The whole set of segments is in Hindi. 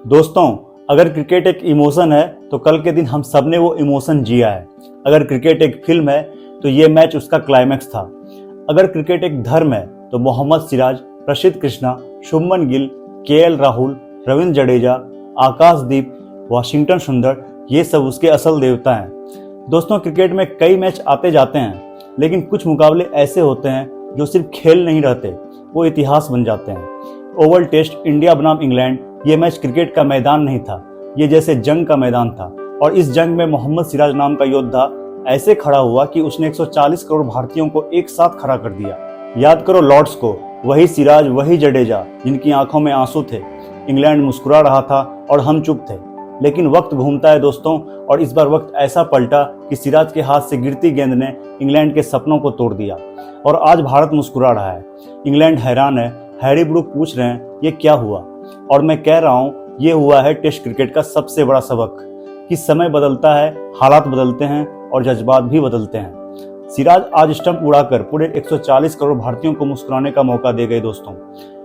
दोस्तों, अगर क्रिकेट एक इमोशन है तो कल के दिन हम सब ने वो इमोशन जिया है। अगर क्रिकेट एक फिल्म है तो ये मैच उसका क्लाइमैक्स था। अगर क्रिकेट एक धर्म है तो मोहम्मद सिराज, प्रसिद्ध कृष्णा, शुभमन गिल, केएल राहुल, रविंद्र जडेजा, आकाशदीप, वाशिंगटन सुंदर, ये सब उसके असल देवता हैं। दोस्तों, क्रिकेट में कई मैच आते जाते हैं, लेकिन कुछ मुकाबले ऐसे होते हैं जो सिर्फ खेल नहीं रहते, वो इतिहास बन जाते हैं। ओवल टेस्ट, इंडिया बनाम इंग्लैंड, ये मैच क्रिकेट का मैदान नहीं था, ये जैसे जंग का मैदान था। और इस जंग में मोहम्मद सिराज नाम का योद्धा ऐसे खड़ा हुआ कि उसने 140 करोड़ भारतीयों को एक साथ खड़ा कर दिया। याद करो लॉर्ड्स को, वही सिराज, वही जडेजा, जिनकी आंखों में आंसू थे। इंग्लैंड मुस्कुरा रहा था और हम चुप थे। लेकिन वक्त घूमता है दोस्तों, और इस बार वक्त ऐसा पलटा कि सिराज के हाथ से गिरती गेंद ने इंग्लैंड के सपनों को तोड़ दिया। और आज भारत मुस्कुरा रहा है, इंग्लैंड हैरान है, हैरी ब्रूक पूछ रहे हैं ये क्या हुआ। और मैं कह रहा हूँ ये हुआ है टेस्ट क्रिकेट का सबसे बड़ा सबक, कि समय बदलता है, हालात बदलते हैं और जज्बात भी बदलते हैं। सिराज आज स्टंप उड़ाकर पूरे 140 करोड़ भारतीयों को मुस्कुराने का मौका दे गए। दोस्तों,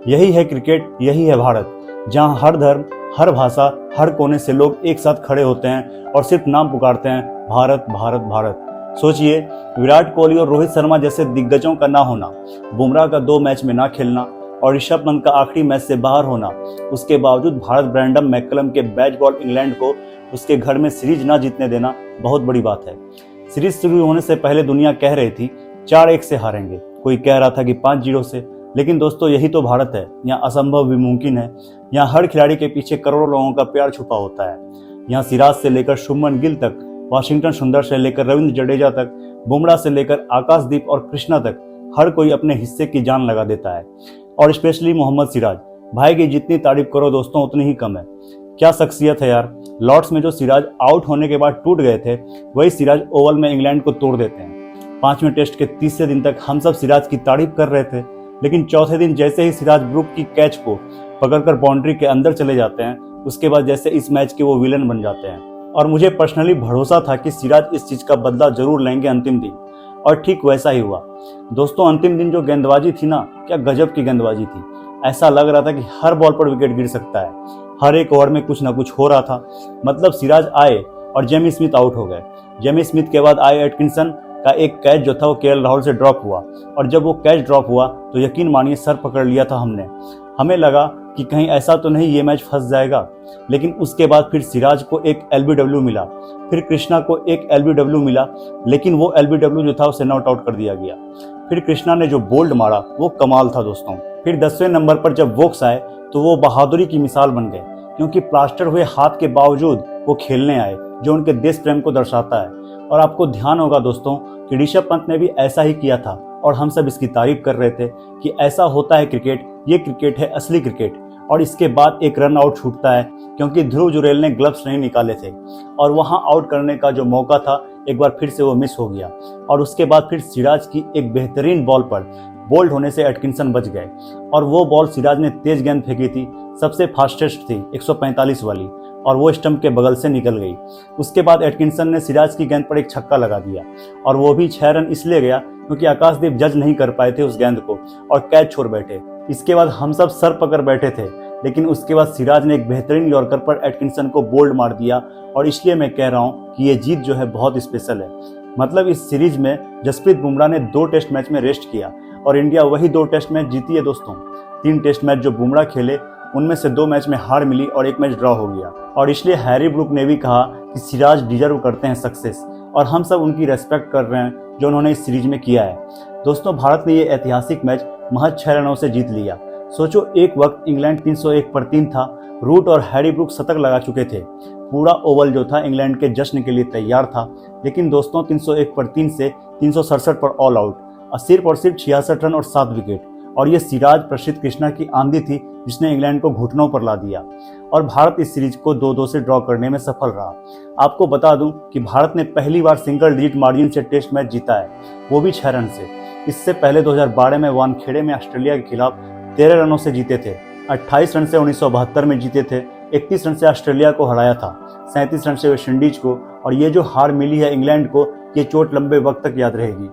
यही है क्रिकेट, यही है भारत, जहाँ हर धर्म, हर भाषा, हर कोने से लोग एक साथ खड़े होते हैं और सिर्फ नाम पुकारते हैं, भारत भारत भारत। सोचिए, विराट कोहली और रोहित शर्मा जैसे दिग्गजों का ना होना, बुमराह का 2 मैच में ना खेलना और ऋषभ पंत का आखिरी मैच से बाहर होना, उसके बावजूद भारत ब्रैंडम मैकलम के बैट बॉल इंग्लैंड को उसके घर में सीरीज ना जीतने देना बहुत बड़ी बात है। सीरीज शुरू होने से पहले दुनिया कह रही थी 4-1 से हारेंगे, कोई कह रहा था कि 5-0 से। लेकिन दोस्तों, यही तो भारत है, यहाँ असंभव भी मुमकिन है। यहाँ हर खिलाड़ी के पीछे करोड़ों लोगों का प्यार छुपा होता है। यहाँ सिराज से लेकर शुभमन गिल तक, वाशिंगटन सुंदर से लेकर रविंद्र जडेजा तक, बुमराह से लेकर आकाशदीप और कृष्णा तक, हर कोई अपने हिस्से की जान लगा देता है। और स्पेशली मोहम्मद सिराज भाई की जितनी तारीफ करो दोस्तों उतनी ही कम है। क्या शख्सियत है यार। लॉर्ड्स में जो सिराज आउट होने के बाद टूट गए थे, वही सिराज ओवल में इंग्लैंड को तोड़ देते हैं। 5वें टेस्ट के तीसरे दिन तक हम सब सिराज की तारीफ कर रहे थे, लेकिन चौथे दिन जैसे ही सिराज ब्रूक की कैच को पकड़कर बाउंड्री के अंदर चले जाते हैं, उसके बाद जैसे इस मैच के वो विलन बन जाते हैं। और मुझे पर्सनली भरोसा था कि सिराज इस चीज का बदला जरूर लेंगे अंतिम दिन, और ठीक वैसा ही हुआ। दोस्तों, अंतिम दिन जो गेंदबाजी थी ना, क्या गजब की गेंदबाजी थी। ऐसा लग रहा था कि हर बॉल पर विकेट गिर सकता है, हर एक ओवर में कुछ ना कुछ हो रहा था। मतलब सिराज आए और जेमी स्मिथ आउट हो गए। जेमी स्मिथ के बाद आए एटकिंसन का एक कैच जो था वो केएल राहुल से ड्रॉप हुआ, और जब वो कैच ड्रॉप हुआ तो यकीन मानिए सर पकड़ लिया था हमने। हमें लगा कि कहीं ऐसा तो नहीं ये मैच फंस जाएगा। लेकिन उसके बाद फिर सिराज को एक एलबीडब्ल्यू मिला, फिर कृष्णा को एक एलबीडब्ल्यू मिला, लेकिन वो एलबीडब्ल्यू जो था उसे नॉट आउट कर दिया गया। फिर कृष्णा ने जो बोल्ड मारा वो कमाल था दोस्तों। फिर 10वें नंबर पर जब वोक्स आए तो वो बहादुरी की मिसाल बन गए, क्योंकि प्लास्टर हुए हाथ के बावजूद वो खेलने आए, जो उनके देश प्रेम को दर्शाता है। और आपको ध्यान होगा दोस्तों कि ऋषभ पंत ने भी ऐसा ही किया था, और हम सब इसकी तारीफ कर रहे थे कि ऐसा होता है क्रिकेट, ये क्रिकेट है असली क्रिकेट। और इसके बाद एक रन आउट छूटता है, क्योंकि ध्रुव जुरेल ने ग्लव्स नहीं निकाले थे, और वहां आउट करने का जो मौका था एक बार फिर से वो मिस हो गया। और उसके बाद फिर सिराज की एक बेहतरीन बॉल पर बोल्ड होने से एटकिंसन बच गए, और वो बॉल सिराज ने तेज गेंद फेंकी थी, सबसे फास्टेस्ट थी 145 वाली, और वो स्टंप के बगल से निकल गई। उसके बाद एटकिंसन ने सिराज की गेंद पर एक छक्का लगा दिया, और वो भी 6 रन इसलिए गया क्योंकि आकाशदीप जज नहीं कर पाए थे उस गेंद को और कैच छोड़ बैठे। इसके बाद हम सब सर पकड़ बैठे थे, लेकिन उसके बाद सिराज ने एक बेहतरीन यॉर्कर पर एटकिंसन को बोल्ड मार दिया। और इसलिए मैं कह रहा हूँ कि ये जीत जो है बहुत स्पेशल है। मतलब इस सीरीज में जसप्रीत बुमराह ने 2 टेस्ट मैच में रेस्ट किया, और इंडिया वही 2 टेस्ट मैच जीती है दोस्तों। 3 टेस्ट मैच जो बुमराह खेले उनमें से 2 मैच में हार मिली और 1 मैच ड्रॉ हो गया। और इसलिए हैरी ब्रूक ने भी कहा कि सिराज डिजर्व करते हैं सक्सेस, और हम सब उनकी रेस्पेक्ट कर रहे हैं जो उन्होंने इस सीरीज में किया है। दोस्तों, भारत ने ये ऐतिहासिक मैच महज 6 रनों से जीत लिया। सोचो, एक वक्त इंग्लैंड 301 पर 3 था, रूट और हैरी ब्रूक शतक लगा चुके थे, पूरा ओवल जो था इंग्लैंड के जश्न के लिए तैयार था। लेकिन दोस्तों, 301 पर 3 से 367 पर ऑल आउट, और सिर्फ 66 रन और 7 विकेट। और ये सिराज, प्रसिद्ध कृष्णा की आंधी थी जिसने इंग्लैंड को घुटनों पर ला दिया, और भारत इस सीरीज को 2-2 से ड्रॉ करने में सफल रहा। आपको बता दूं कि भारत ने पहली बार सिंगल डिजिट मार्जिन से टेस्ट मैच जीता है, वो भी 6 रन से। इससे पहले 2012 में वानखेड़े में ऑस्ट्रेलिया के खिलाफ 13 रनों से जीते थे, 28 रन से 1972 में जीते थे, 31 रन से ऑस्ट्रेलिया को हराया था, 37 रन से वेस्टइंडीज को। और ये जो हार मिली है इंग्लैंड को, ये चोट लंबे वक्त तक याद रहेगी।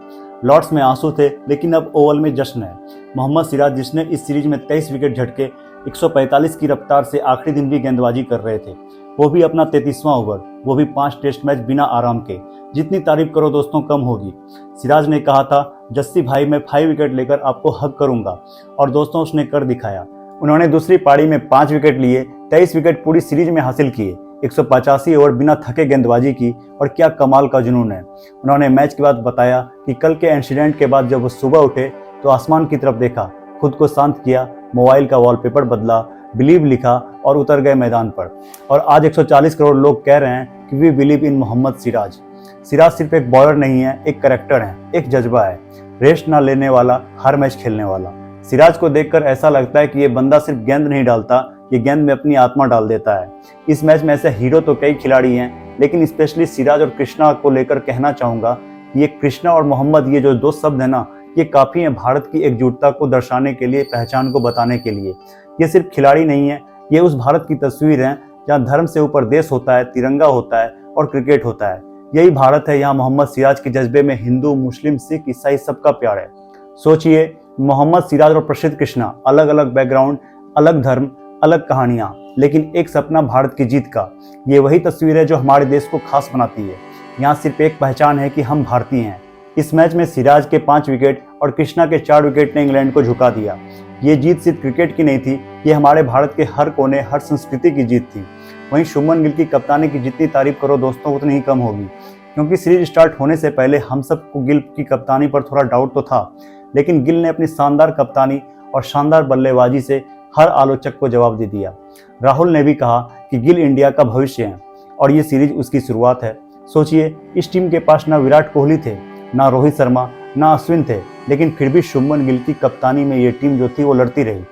लॉर्ड्स में आंसू थे, लेकिन अब ओवल में जश्न है। मोहम्मद सिराज, जिसने इस सीरीज में 23 विकेट झटके, 145 की रफ्तार से आखिरी दिन भी गेंदबाजी कर रहे थे, वो भी अपना 33वां ओवर, वो भी 5 टेस्ट मैच बिना आराम के। जितनी तारीफ करो दोस्तों कम होगी। सिराज ने कहा था, जस्सी भाई मैं 5 विकेट लेकर आपको हक करूंगा, और दोस्तों उसने कर दिखाया। उन्होंने दूसरी पारी में 5 विकेट लिए, 23 विकेट पूरी सीरीज में हासिल किए, 185 ओवर बिना थके गेंदबाजी की, और क्या कमाल का जुनून है। उन्होंने मैच के बाद बताया कि कल के इंसिडेंट के बाद जब वो सुबह उठे तो आसमान की तरफ देखा, खुद को शांत किया, मोबाइल का वॉलपेपर बदला, बिलीव लिखा और उतर गए मैदान पर। और आज 140 करोड़ लोग कह रहे हैं कि we believe in Mohammed Siraj. Siraj सिर्फ एक बॉलर नहीं है, एक कैरेक्टर है, एक जज्बा है, रेस्ट ना लेने वाला, हर मैच खेलने वाला। सिराज को देखकर ऐसा लगता है कि ये बंदा सिर्फ गेंद नहीं डालता, ये गेंद में अपनी आत्मा डाल देता है। इस मैच में ऐसे हीरो तो कई खिलाड़ी हैं, लेकिन स्पेशली सिराज और कृष्णा को लेकर कहना चाहूँगा, ये कृष्णा और मोहम्मद, ये जो 2 शब्द है ना, ये काफ़ी है भारत की एकजुटता को दर्शाने के लिए, पहचान को बताने के लिए। ये सिर्फ खिलाड़ी नहीं है, ये उस भारत की तस्वीर है जहाँ धर्म से ऊपर देश होता है, तिरंगा होता है और क्रिकेट होता है। यही भारत है, यहाँ मोहम्मद सिराज के जज्बे में हिंदू, मुस्लिम, सिख, ईसाई सबका प्यार है। सोचिए, मोहम्मद सिराज और प्रसिद्ध कृष्णा, अलग अलग बैकग्राउंड, अलग धर्म, अलग कहानियाँ, लेकिन एक सपना भारत की जीत का। ये वही तस्वीर है जो हमारे देश को खास बनाती है। यहाँ सिर्फ एक पहचान है कि हम भारतीय हैं। इस मैच में सिराज के 5 विकेट और कृष्णा के 4 विकेट ने इंग्लैंड को झुका दिया। ये जीत सिर्फ क्रिकेट की नहीं थी, ये हमारे भारत के हर कोने, हर संस्कृति की जीत थी। वहीं शुभमन गिल की कप्तानी की जितनी तारीफ करो दोस्तों उतनी ही कम होगी, क्योंकि सीरीज स्टार्ट होने से पहले हम सबको गिल की कप्तानी पर थोड़ा डाउट तो था, लेकिन गिल ने अपनी शानदार कप्तानी और शानदार बल्लेबाजी से हर आलोचक को जवाब दे दिया। राहुल ने भी कहा कि गिल इंडिया का भविष्य है और ये सीरीज उसकी शुरुआत है। सोचिए, इस टीम के पास ना विराट कोहली थे, ना रोहित शर्मा, ना अश्विन थे, लेकिन फिर भी शुभमन गिल की कप्तानी में ये टीम जो थी वो लड़ती रही।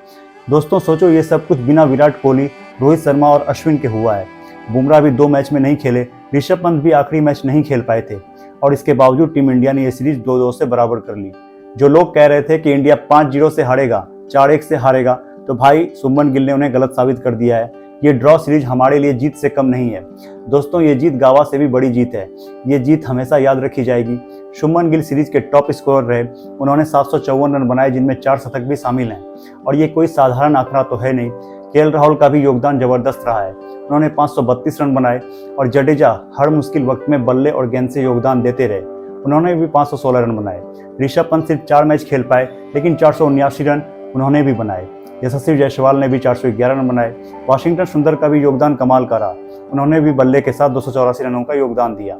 दोस्तों सोचो, ये सब कुछ बिना विराट कोहली, रोहित शर्मा और अश्विन के हुआ है। बुमराह भी 2 मैच में नहीं खेले, ऋषभ पंत भी आखिरी मैच नहीं खेल पाए थे, और इसके बावजूद टीम इंडिया ने ये सीरीज 2-2 से बराबर कर ली। जो लोग कह रहे थे कि इंडिया 5-0 से हारेगा, 4-1 से हारेगा, तो भाई शुभमन गिल ने उन्हें गलत साबित कर दिया है। ये ड्रॉ सीरीज हमारे लिए जीत से कम नहीं है दोस्तों, ये जीत गावा से भी बड़ी जीत है। ये जीत हमेशा याद रखी जाएगी। शुभमन गिल सीरीज के टॉप स्कोरर रहे। उन्होंने 754 रन बनाए, जिनमें 4 शतक भी शामिल हैं, और ये कोई साधारण आंकड़ा तो है नहीं। केएल राहुल का भी योगदान जबरदस्त रहा है। उन्होंने 532 रन बनाए, और जडेजा हर मुश्किल वक्त में बल्ले और गेंद से योगदान देते रहे। उन्होंने भी 516 रन बनाए। ऋषभ पंत सिर्फ 4 मैच खेल पाए, लेकिन 479 रन उन्होंने भी बनाए। यशस्वी जायसवाल ने भी 411 रन बनाए। वाशिंगटन सुंदर का भी योगदान कमाल का रहा। उन्होंने भी बल्ले के साथ 284 रनों का योगदान दिया।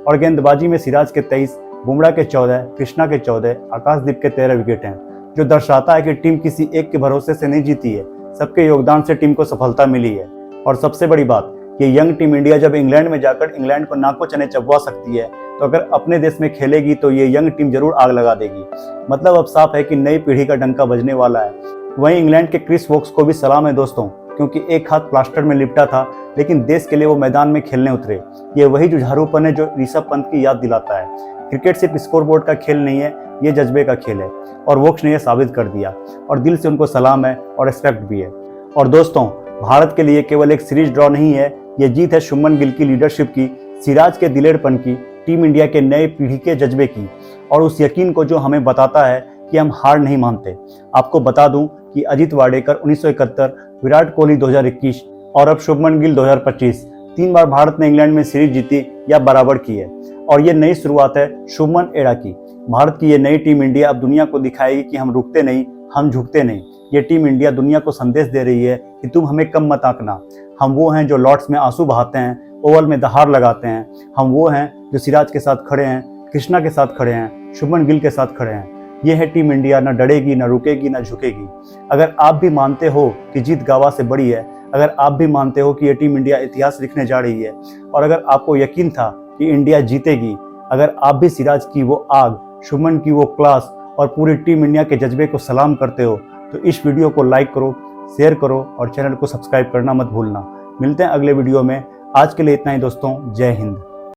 और गेंदबाजी में सिराज के 23, बुमराह के 14, कृष्णा के 14, आकाशदीप के 13 विकेट हैं, जो दर्शाता है कि टीम किसी एक के भरोसे से नहीं जीती है, सबके योगदान से टीम को सफलता मिली है। और सबसे बड़ी बात, ये यंग टीम इंडिया जब इंग्लैंड में जाकर इंग्लैंड को नाको चने चबवा सकती है, तो अगर अपने देश में खेलेगी तो ये यंग टीम जरूर आग लगा देगी। मतलब अब साफ है कि नई पीढ़ी का डंका बजने वाला है। वहीं इंग्लैंड के क्रिस वोक्स को भी सलाम है दोस्तों, क्योंकि एक हाथ प्लास्टर में लिपटा था, लेकिन देश के लिए वो मैदान में खेलने उतरे। ये वही जुझारूपन है जो ऋषभ पंत की याद दिलाता है। क्रिकेट सिर्फ स्कोरबोर्ड का खेल नहीं है, ये जज्बे का खेल है, और वोक्स ने यह साबित कर दिया, और दिल से उनको सलाम है और रिस्पेक्ट भी है। और दोस्तों, भारत के लिए केवल एक सीरीज ड्रॉ नहीं है, ये जीत है शुभमन गिल की लीडरशिप की, सिराज के दिलेरपन की, टीम इंडिया के नए पीढ़ी के जज्बे की, और उस यकीन को जो हमें बताता है कि हम हार नहीं मानते। आपको बता दूं कि अजीत वाडेकर 1971, विराट कोहली 2021 और अब शुभमन गिल 2025, 3 बार भारत ने इंग्लैंड में सीरीज जीती या बराबर की है। और ये नई शुरुआत है शुभमन एरा की। भारत की ये नई टीम इंडिया अब दुनिया को दिखाएगी कि हम रुकते नहीं, हम झुकते नहीं। ये टीम इंडिया दुनिया को संदेश दे रही है कि तुम हमें कम मत आंकना। हम वो हैं जो लॉर्ड्स में आंसू बहाते हैं, ओवल में दहाड़ लगाते हैं। हम वो हैं जो सिराज के साथ खड़े हैं, कृष्णा के साथ खड़े हैं, शुभमन गिल के साथ खड़े हैं। ये है टीम इंडिया, ना डरेगी, ना रुकेगी, ना झुकेगी। अगर आप भी मानते हो कि जीत गावा से बड़ी है, अगर आप भी मानते हो कि ये टीम इंडिया इतिहास लिखने जा रही है, और अगर आपको यकीन था कि इंडिया जीतेगी, अगर आप भी सिराज की वो आग, शुभमन की वो क्लास और पूरी टीम इंडिया के जज्बे को सलाम करते हो, तो इस वीडियो को लाइक करो, शेयर करो और चैनल को सब्सक्राइब करना मत भूलना। मिलते हैं अगले वीडियो में। आज के लिए इतना ही दोस्तों, जय हिंद।